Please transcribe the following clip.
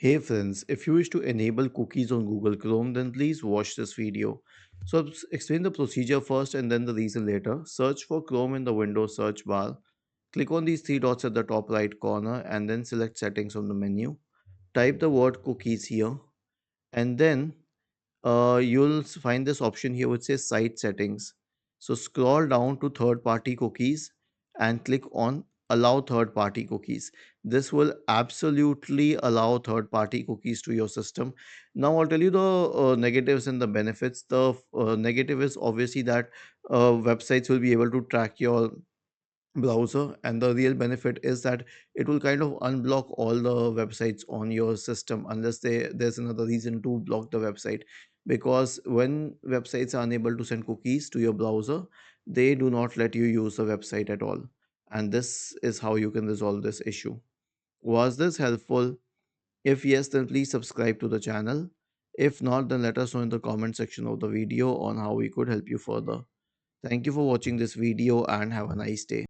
Hey friends, if you wish to enable cookies on Google Chrome, then please watch this video. So I'll explain the procedure first and then the reason later. Search for Chrome in the Windows search bar. Click on these three dots at the top right corner and then select settings from the menu. Type the word cookies here and then you'll find this option here which says site settings. So scroll down to third party cookies and click on allow third party cookies. This will absolutely allow third party cookies to your system. Now I'll tell you the negatives and the benefits. The negative is obviously that websites will be able to track your browser, and the real benefit is that it will kind of unblock all the websites on your system unless there's another reason to block the website, because when websites are unable to send cookies to your browser, they do not let you use the website at all. And this is how you can resolve this issue. Was this helpful? If yes, then please subscribe to the channel. If not, then let us know in the comment section of the video on how we could help you further. Thank you for watching this video and have a nice day.